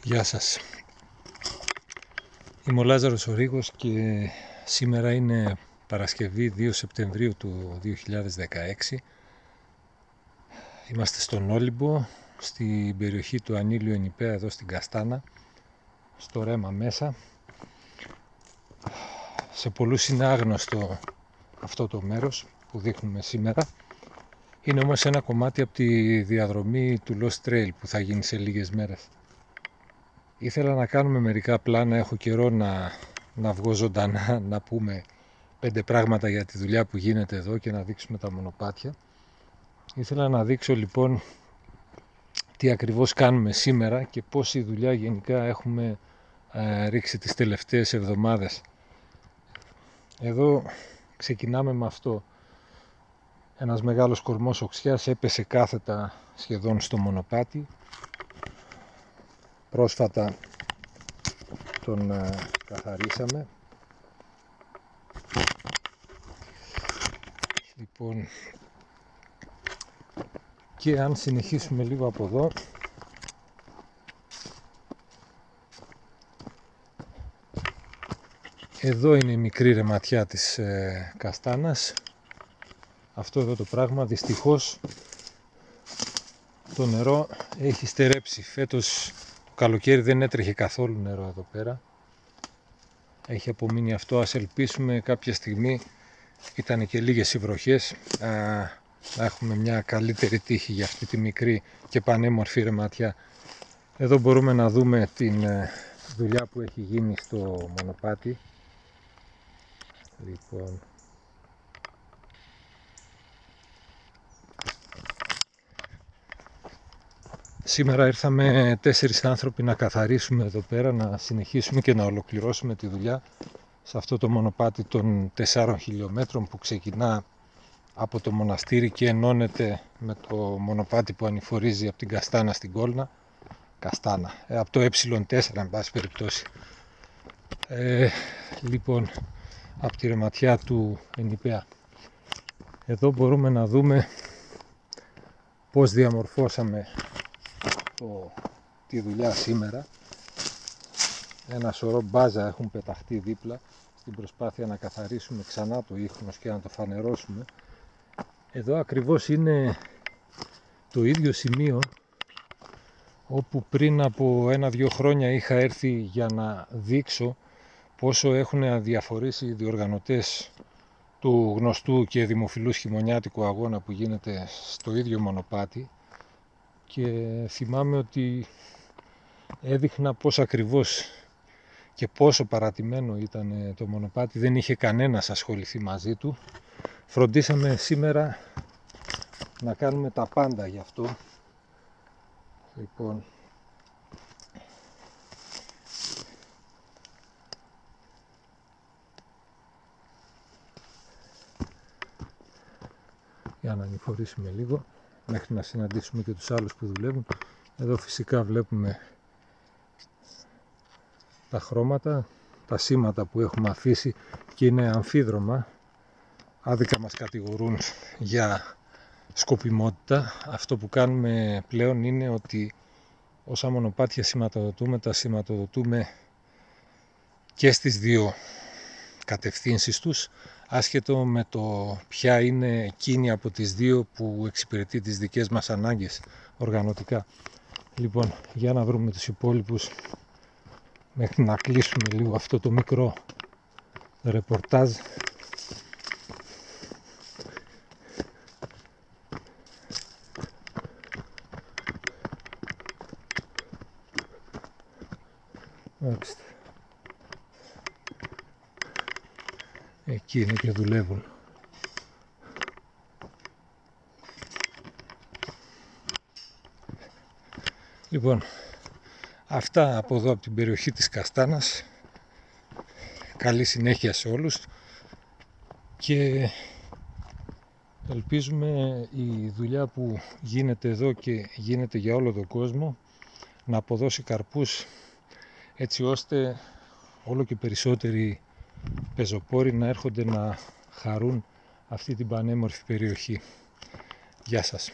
Γεια σας. Είμαι ο Λάζαρος ο Ρήγος και σήμερα είναι Παρασκευή 2 Σεπτεμβρίου του 2016. Είμαστε στον Όλυμπο, στην περιοχή του Ανήλιου Ενιπέα, εδώ στην Καστάνα, στο ρέμα μέσα. Σε πολλούς είναι άγνωστο αυτό το μέρος που δείχνουμε σήμερα. Είναι όμως ένα κομμάτι από τη διαδρομή του Lost Trail που θα γίνει σε λίγες μέρες. Ήθελα να κάνουμε μερικά πλάνα, έχω καιρό να βγω ζωντανά, να πούμε 5 πράγματα για τη δουλειά που γίνεται εδώ και να δείξουμε τα μονοπάτια. Ήθελα να δείξω λοιπόν τι ακριβώς κάνουμε σήμερα και πόση δουλειά γενικά έχουμε ρίξει τις τελευταίες εβδομάδες. Εδώ ξεκινάμε με αυτό. Ένας μεγάλος κορμός οξιάς έπεσε κάθετα σχεδόν στο μονοπάτι. Πρόσφατα τον καθαρίσαμε. Λοιπόν, και αν συνεχίσουμε λίγο από εδώ, εδώ είναι η μικρή ρεματιά της Καστάνας. Αυτό εδώ το πράγμα, δυστυχώς το νερό έχει στερέψει. Φέτος το καλοκαίρι δεν έτρεχε καθόλου νερό εδώ πέρα. Έχει απομείνει αυτό. Ας ελπίσουμε κάποια στιγμή, ήταν και λίγες οι βροχές, να έχουμε μια καλύτερη τύχη για αυτή τη μικρή και πανέμορφη ρεματιά. Εδώ μπορούμε να δούμε την δουλειά που έχει γίνει στο μονοπάτι. Λοιπόν, σήμερα ήρθαμε 4 άνθρωποι να καθαρίσουμε εδώ πέρα, να συνεχίσουμε και να ολοκληρώσουμε τη δουλειά σε αυτό το μονοπάτι των 4 χιλιόμετρων που ξεκινά από το μοναστήρι και ενώνεται με το μονοπάτι που ανηφορίζει από την Καστάνα στην Κόλνα. Καστάνα, από το ε4 εν πάση περιπτώσει. Λοιπόν, από τη ρεματιά του Ενιπέα. Εδώ μπορούμε να δούμε πώς διαμορφώσαμε τη δουλειά σήμερα. Ένα σωρό μπάζα έχουν πεταχτεί δίπλα στην προσπάθεια να καθαρίσουμε ξανά το ίχνος και να το φανερώσουμε. Εδώ ακριβώς είναι το ίδιο σημείο όπου πριν από 1-2 χρόνια είχα έρθει για να δείξω πόσο έχουν αδιαφορήσει οι διοργανωτές του γνωστού και δημοφιλούς χειμωνιάτικου αγώνα που γίνεται στο ίδιο μονοπάτι, και θυμάμαι ότι έδειχνα πώς ακριβώς και πόσο παρατημένο ήταν το μονοπάτι, δεν είχε κανένας ασχοληθεί μαζί του. Φροντίσαμε σήμερα να κάνουμε τα πάντα γι' αυτό. Λοιπόν, για να ανηφορήσουμε λίγο μέχρι να συναντήσουμε και τους άλλους που δουλεύουν. Εδώ φυσικά βλέπουμε τα χρώματα, τα σήματα που έχουμε αφήσει και είναι αμφίδρομα. Άδικα μας κατηγορούν για σκοπιμότητα. Αυτό που κάνουμε πλέον είναι ότι όσα μονοπάτια σηματοδοτούμε, τα σηματοδοτούμε και στις δύο κατευθύνσεις τους, άσχετο με το ποια είναι εκείνη από τις δύο που εξυπηρετεί τις δικές μας ανάγκες οργανωτικά. Λοιπόν, για να βρούμε τους υπόλοιπους μέχρι να κλείσουμε λίγο αυτό το μικρό ρεπορτάζ. Εκεί είναι και δουλεύουν. Λοιπόν, αυτά από εδώ από την περιοχή της Καστάνας. Καλή συνέχεια σε όλους και ελπίζουμε η δουλειά που γίνεται εδώ και γίνεται για όλο τον κόσμο να αποδώσει καρπούς, έτσι ώστε όλο και περισσότεροι πεζοπόροι να έρχονται να χαρούν αυτή την πανέμορφη περιοχή. Γεια σας.